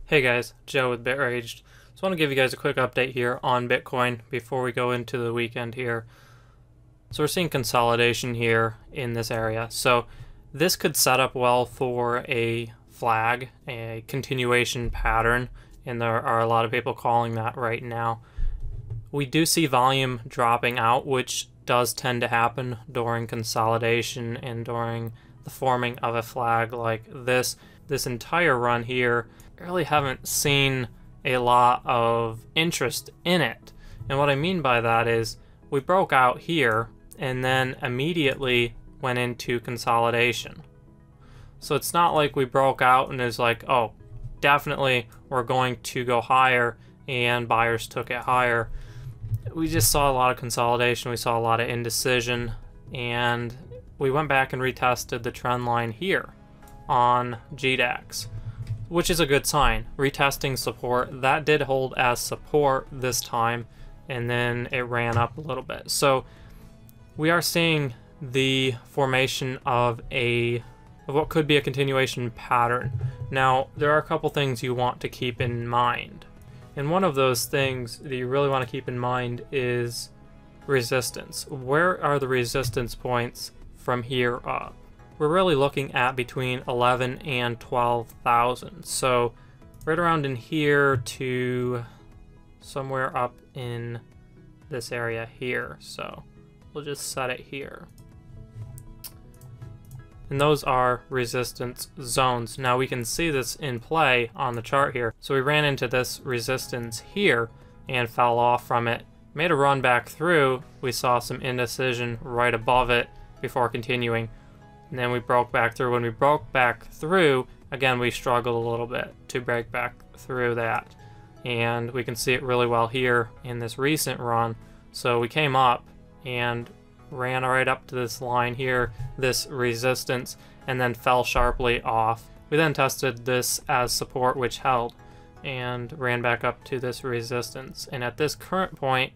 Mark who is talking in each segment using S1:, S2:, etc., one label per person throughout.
S1: Hey guys, Joe with Bitraged. Just want to give you guys a quick update here on Bitcoin before we go into the weekend here. So we're seeing consolidation here in this area. So this could set up well for a flag, a continuation pattern, and there are a lot of people calling that right now. We do see volume dropping out, which does tend to happen during consolidation and during the forming of a flag like this. This entire run here, I really haven't seen a lot of interest in it. And what I mean by that is we broke out here and then immediately went into consolidation. So it's not like we broke out and is like, oh, definitely we're going to go higher, and buyers took it higher. We just saw a lot of consolidation, we saw a lot of indecision, and we went back and retested the trend line here on GDAX, which is a good sign. Retesting support, that did hold as support this time, and then it ran up a little bit. So we are seeing the formation of what could be a continuation pattern. Now, there are a couple things you want to keep in mind. And one of those things that you really want to keep in mind is resistance. Where are the resistance points from here up? We're really looking at between 11 and 12,000. So right around in here to somewhere up in this area here. So we'll just set it here. And those are resistance zones. Now we can see this in play on the chart here. So we ran into this resistance here and fell off from it. Made a run back through. We saw some indecision right above it before continuing. And then we broke back through. When we broke back through, again, we struggled a little bit to break back through that. And we can see it really well here in this recent run. So we came up and ran right up to this line here, this resistance, and then fell sharply off. We then tested this as support, which held, and ran back up to this resistance. And at this current point,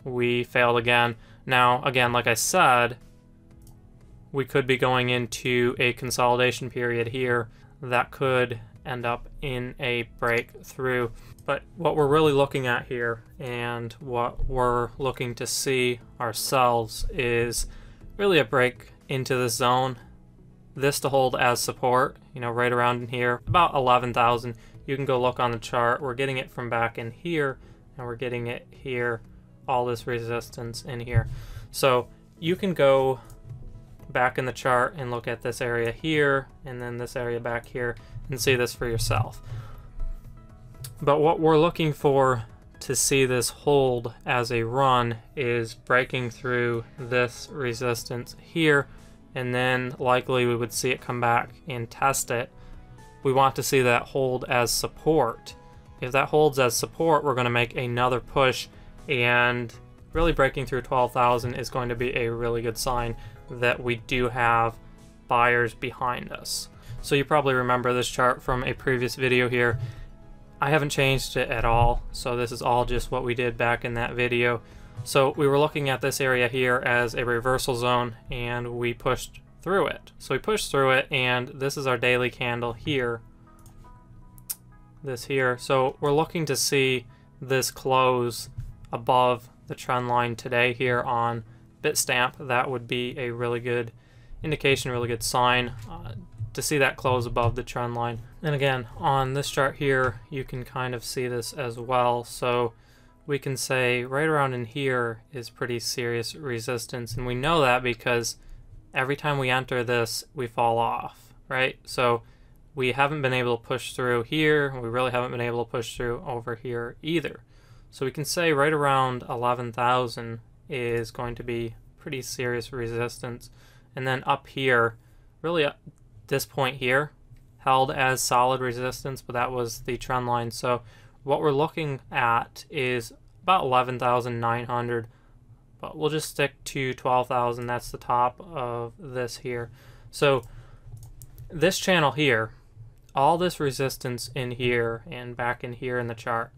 S1: we failed again. Now, again, like I said, we could be going into a consolidation period here that could end up in a breakthrough. But what we're really looking at here and what we're looking to see ourselves is really a break into the zone. This to hold as support, right around in here, about 11,000. You can go look on the chart. We're getting it from back in here, and we're getting it here, all this resistance in here. So you can go back in the chart and look at this area here and then this area back here and see this for yourself. But what we're looking for to see this hold as a run is breaking through this resistance here, and then likely we would see it come back and test it. We want to see that hold as support. If that holds as support, we're going to make another push, and really breaking through 12,000 is going to be a really good sign that we do have buyers behind us. So you probably remember this chart from a previous video here. I haven't changed it at all, so this is all just what we did back in that video. So we were looking at this area here as a reversal zone, and we pushed through it. So we pushed through it, and this is our daily candle here. This here. So we're looking to see this close above the trend line today here on Bitstamp. That would be a really good indication, really good sign to see that close above the trend line. And again, on this chart here, you can kind of see this as well. So we can say right around in here is pretty serious resistance, and we know that because every time we enter this, we fall off, right? So we haven't been able to push through here. We really haven't been able to push through over here either. So we can say right around 11,000 is going to be pretty serious resistance. And then up here, really at this point here, held as solid resistance, but that was the trend line. So what we're looking at is about 11,900, but we'll just stick to 12,000. That's the top of this here. So this channel here, all this resistance in here and back in here in the chart,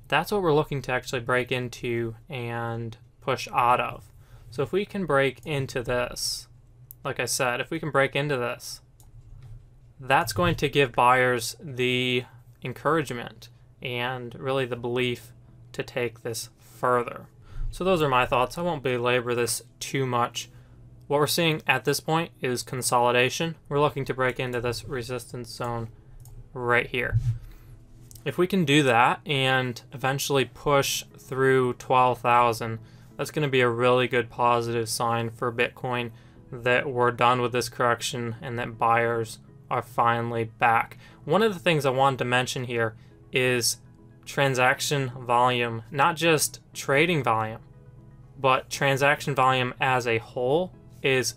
S1: that's what we're looking to actually break into and push out of. So if we can break into this, like I said, if we can break into this, that's going to give buyers the encouragement and really the belief to take this further. So those are my thoughts. I won't belabor this too much. What we're seeing at this point is consolidation. We're looking to break into this resistance zone right here. If we can do that and eventually push through 12,000, that's going to be a really good positive sign for Bitcoin that we're done with this correction and that buyers are finally back. One of the things I wanted to mention here is transaction volume, not just trading volume, but transaction volume as a whole is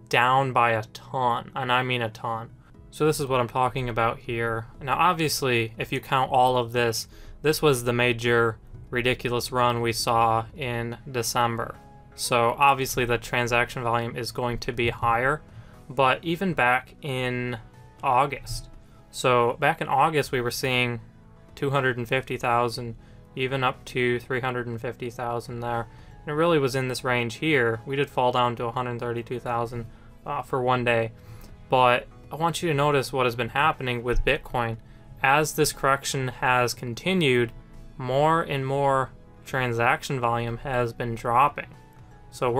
S1: down by a ton, and I mean a ton. So this is what I'm talking about here. Now obviously, if you count all of this, this was the major ridiculous run we saw in December. So obviously the transaction volume is going to be higher, but even back in August. So back in August we were seeing 250,000, even up to 350,000 there. And it really was in this range here. We did fall down to 132,000 for one day. But I want you to notice what has been happening with Bitcoin. As this correction has continued, more and more transaction volume has been dropping. So we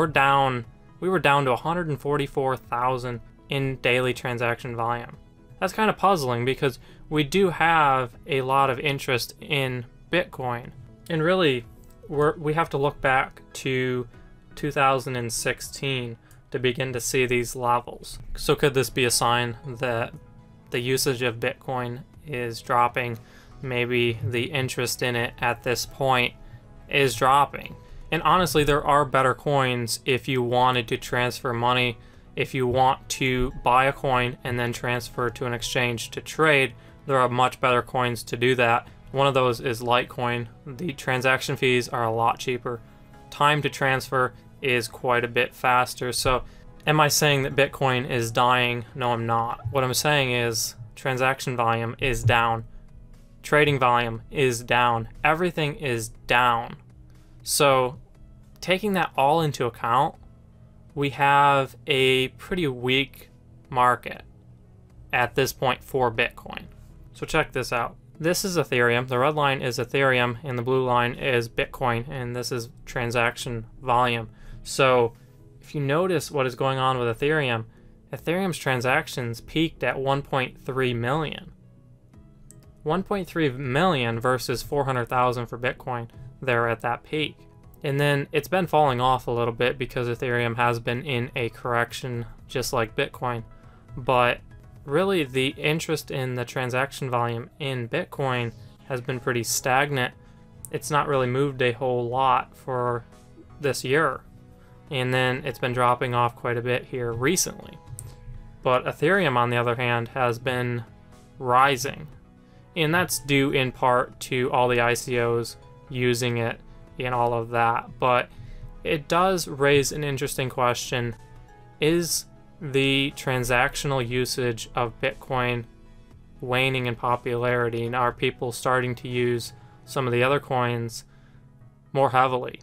S1: were down to 144,000 in daily transaction volume. That's kind of puzzling because we do have a lot of interest in Bitcoin. And really, we have to look back to 2016 to begin to see these levels. So could this be a sign that the usage of Bitcoin is dropping? Maybe the interest in it at this point is dropping. And honestly, there are better coins if you wanted to transfer money. If you want to buy a coin and then transfer to an exchange to trade, there are much better coins to do that. One of those is Litecoin. The transaction fees are a lot cheaper. Time to transfer is quite a bit faster. So am I saying that Bitcoin is dying? No, I'm not. What I'm saying is transaction volume is down. Trading volume is down. Everything is down. So taking that all into account, we have a pretty weak market at this point for Bitcoin. So check this out. This is Ethereum. The red line is Ethereum and the blue line is Bitcoin, and this is transaction volume. So if you notice what is going on with Ethereum, Ethereum's transactions peaked at 1.3 million. 1.3 million versus 400,000 for Bitcoin there at that peak. And then it's been falling off a little bit because Ethereum has been in a correction just like Bitcoin. But really the interest in the transaction volume in Bitcoin has been pretty stagnant. It's not really moved a whole lot for this year. And then it's been dropping off quite a bit here recently. But Ethereum, on the other hand, has been rising. And that's due in part to all the ICOs using it and all of that. But it does raise an interesting question. Is the transactional usage of Bitcoin waning in popularity, and are people starting to use some of the other coins more heavily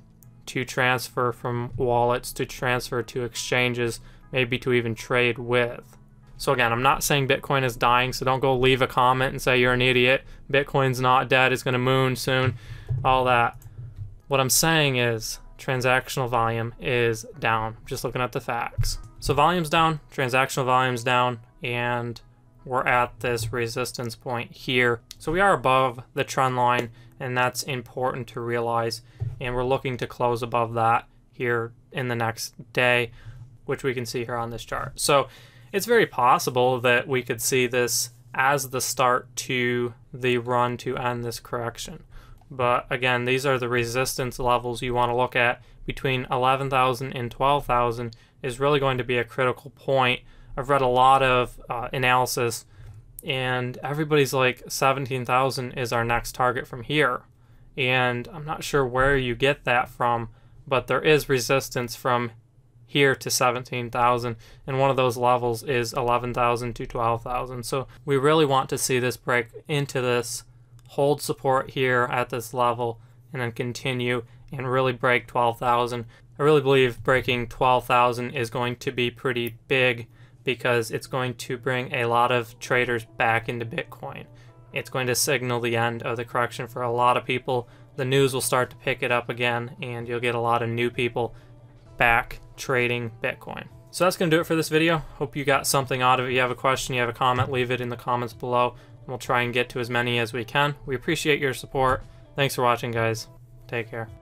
S1: to transfer from wallets, to transfer to exchanges, maybe to even trade with? So again, I'm not saying Bitcoin is dying, so don't go leave a comment and say you're an idiot. Bitcoin's not dead, it's going to moon soon, all that. What I'm saying is transactional volume is down, just looking at the facts. So volume's down, transactional volume's down, and we're at this resistance point here. So we are above the trend line, and that's important to realize. And we're looking to close above that here in the next day, which we can see here on this chart. So it's very possible that we could see this as the start to the run to end this correction. But again, these are the resistance levels you want to look at. Between 11,000 and 12,000 is really going to be a critical point. I've read a lot of analysis, and everybody's like 17,000 is our next target from here. And I'm not sure where you get that from, but there is resistance from here to 17,000, and one of those levels is 11,000 to 12,000. So we really want to see this break into this, hold support here at this level, and then continue and really break 12,000. I really believe breaking 12,000 is going to be pretty big because it's going to bring a lot of traders back into Bitcoin. it's going to signal the end of the correction for a lot of people. The news will start to pick it up again, and you'll get a lot of new people back trading Bitcoin. So that's going to do it for this video. Hope you got something out of it. If you have a question, you have a comment, leave it in the comments below, and we'll try and get to as many as we can. We appreciate your support. Thanks for watching, guys. Take care.